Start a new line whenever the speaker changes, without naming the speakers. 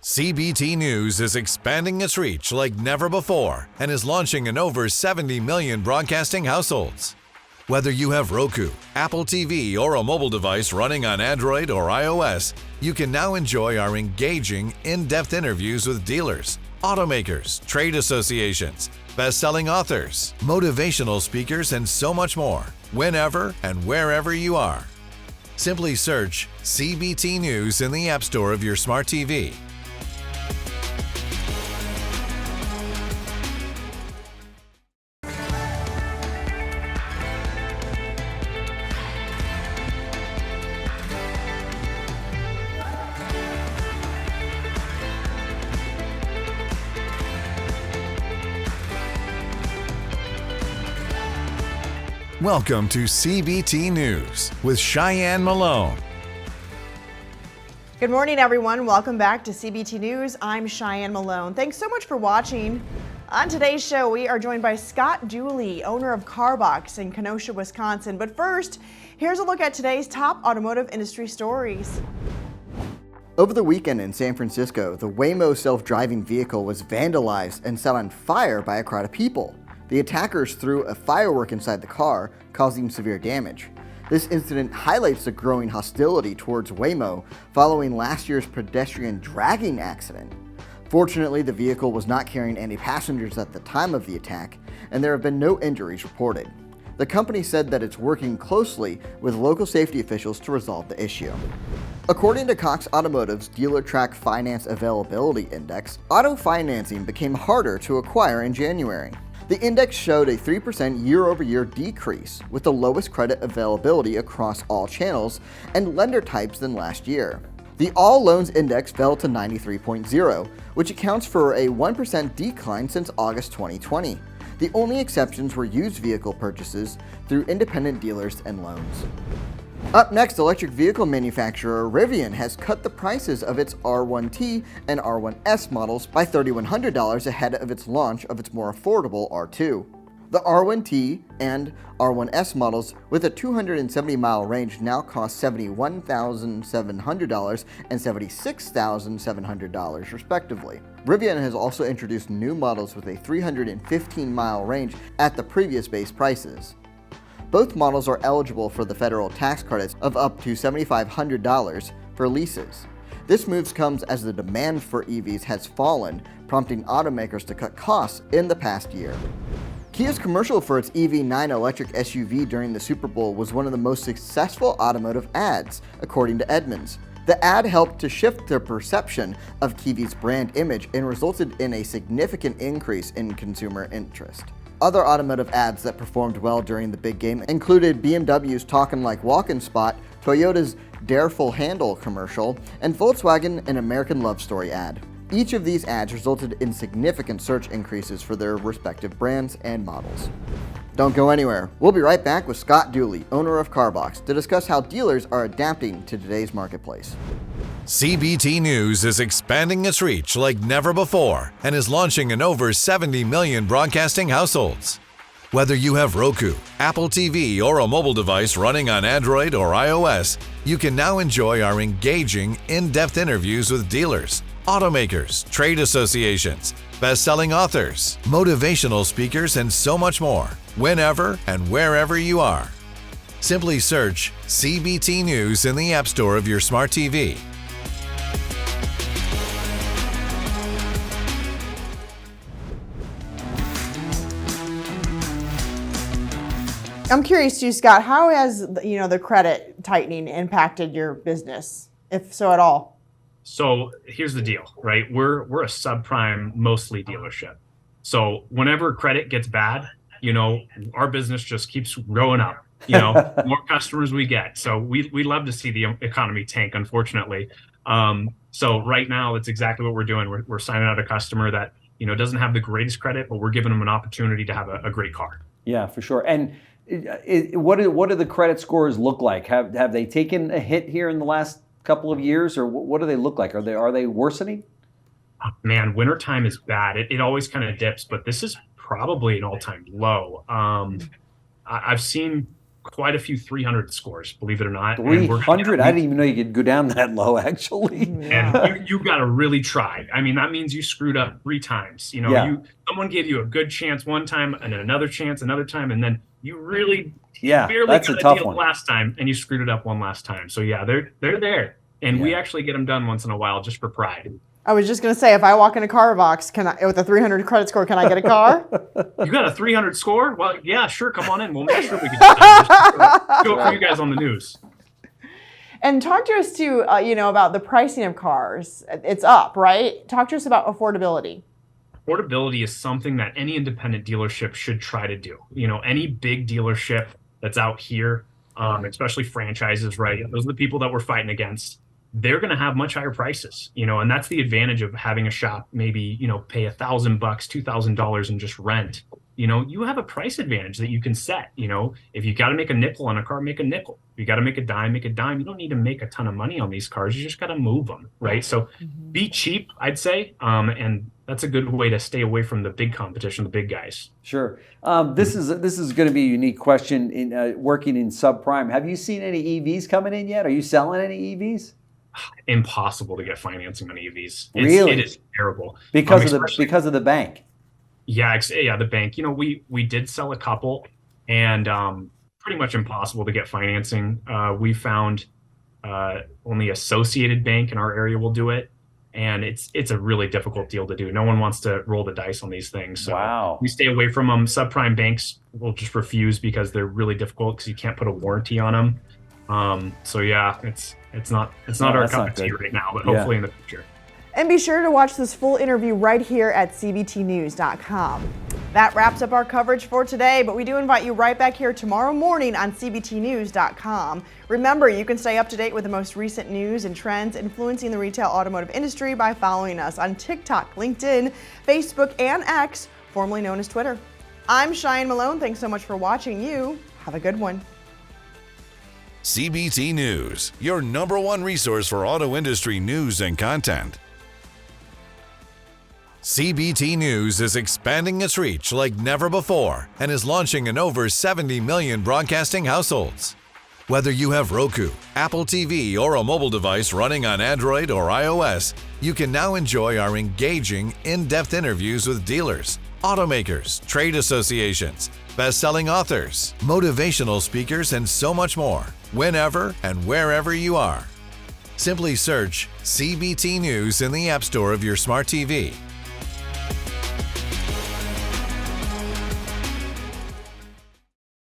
CBT News is expanding its reach like never before and is launching in over 70 million broadcasting households. Whether you have Roku, Apple TV, or a mobile device running on Android or iOS, you can now enjoy our engaging, in-depth interviews with dealers, automakers, trade associations, best-selling authors, motivational speakers, and so much more, whenever and wherever you are. Simply search CBT News in the App Store of your smart TV. Welcome to CBT News with Shyann Malone.
Good morning, everyone. Welcome back to CBT News. I'm Shyann Malone. Thanks so much for watching. On today's show, we are joined by Scott Dooley, owner of CarBox in Kenosha, Wisconsin. But first, here's a look at today's top automotive industry stories.
Over the weekend in San Francisco, the Waymo self-driving vehicle was vandalized and set on fire by a crowd of people. The attackers threw a firework inside the car, causing severe damage. This incident highlights the growing hostility towards Waymo following last year's pedestrian dragging accident. Fortunately, the vehicle was not carrying any passengers at the time of the attack, and there have been no injuries reported. The company said that it's working closely with local safety officials to resolve the issue. According to Cox Automotive's DealerTrack Finance Availability Index, auto financing became harder to acquire in January. The index showed a 3% year-over-year decrease, with the lowest credit availability across all channels and lender types than last year. The All Loans Index fell to 93.0, which accounts for a 1% decline since August 2020. The only exceptions were used vehicle purchases through independent dealers and loans. Up next, electric vehicle manufacturer Rivian has cut the prices of its R1T and R1S models by $3,100 ahead of its launch of its more affordable R2. The R1T and R1S models with a 270-mile range now cost $71,700 and $76,700 respectively. Rivian has also introduced new models with a 315-mile range at the previous base prices. Both models are eligible for the federal tax credits of up to $7,500 for leases. This move comes as the demand for EVs has fallen, prompting automakers to cut costs in the past year. Kia's commercial for its EV9 electric SUV during the Super Bowl was one of the most successful automotive ads, according to Edmunds. The ad helped to shift the perception of Kia's brand image and resulted in a significant increase in consumer interest. Other automotive ads that performed well during the big game included BMW's Talkin' Like Walkin' spot, Toyota's Dareful Handle commercial, and Volkswagen an American Love Story ad. Each of these ads resulted in significant search increases for their respective brands and models. Don't go anywhere. We'll be right back with Scott Dooley, owner of CarBox, to discuss how dealers are adapting to today's marketplace.
CBT News is expanding its reach like never before and is launching in over 70 million broadcasting households. Whether you have Roku, Apple TV, or a mobile device running on Android or iOS, you can now enjoy our engaging, in-depth interviews with dealers, automakers, trade associations, best-selling authors, motivational speakers, and so much more, whenever and wherever you are. Simply search CBT News in the App Store of your smart TV.
I'm curious too, Scott, how has the credit tightening impacted your business, if so at all?
So here's the deal, right? We're a subprime mostly dealership. So whenever credit gets bad, our business just keeps growing up. More customers we get. So we love to see the economy tank, unfortunately. So right now, that's exactly what we're doing. We're signing out a customer that doesn't have the greatest credit, but we're giving them an opportunity to have a great car.
Yeah, for sure. And what do the credit scores look like? Have they taken a hit here in the last couple of years, or what do they look like? Are they worsening?
Oh, man, wintertime is bad. It always kind of dips, but this is probably an all-time low. I've seen quite a few 300 scores, believe it or not.
300? I didn't even know you could go down that low, actually.
And you got to really try. I mean, that means you screwed up 3 times. Someone gave you a good chance one time and another chance another time, and then you really barely
that's
got
a tough
deal
one
last time, and you screwed it up one last time. So yeah, they're there, and we actually get them done once in a while just for pride.
I was just going to say, if I walk in a car box, with a 300 credit score, can I get a car?
You got a 300 score? Well, yeah, sure. Come on in. We'll make sure we can do it for you guys on the news.
And talk to us too, about the pricing of cars. It's up, right? Talk to us about affordability.
Affordability is something that any independent dealership should try to do. Any big dealership that's out here, especially franchises, right? Those are the people that we're fighting against. They're going to have much higher prices, and that's the advantage of having a shop, maybe, pay $1,000, $2,000 and just rent. You have a price advantage that you can set. If you got to make a nickel on a car, make a nickel. If you got to make a dime, make a dime. You don't need to make a ton of money on these cars. You just got to move them, right? So be cheap, I'd say. And that's a good way to stay away from the big competition, the big guys.
Sure. This is going to be a unique question in working in subprime. Have you seen any EVs coming in yet? Are you selling any EVs?
Impossible to get financing on EVs.
Really?
It is terrible.
Because of the bank.
Yeah, the bank. We did sell a couple, and pretty much impossible to get financing. We found only Associated Bank in our area will do it, and it's a really difficult deal to do. No one wants to roll the dice on these things. So we stay away from them. Subprime banks will just refuse because they're really difficult because you can't put a warranty on them. So yeah, it's not our cup of tea right now, but hopefully in the future.
And be sure to watch this full interview right here at cbtnews.com. That wraps up our coverage for today, but we do invite you right back here tomorrow morning on cbtnews.com. Remember, you can stay up to date with the most recent news and trends influencing the retail automotive industry by following us on TikTok, LinkedIn, Facebook, and X, formerly known as Twitter. I'm Shyann Malone. Thanks so much for watching. You have a good one.
CBT News, your #1 resource for auto industry news and content. CBT News is expanding its reach like never before and is launching in over 70 million broadcasting households. Whether you have Roku, Apple TV, or a mobile device running on Android or iOS, you can now enjoy our engaging, in-depth interviews with dealers, automakers, trade associations, best-selling authors, motivational speakers, and so much more, whenever and wherever you are. Simply search CBT News in the App Store of your smart TV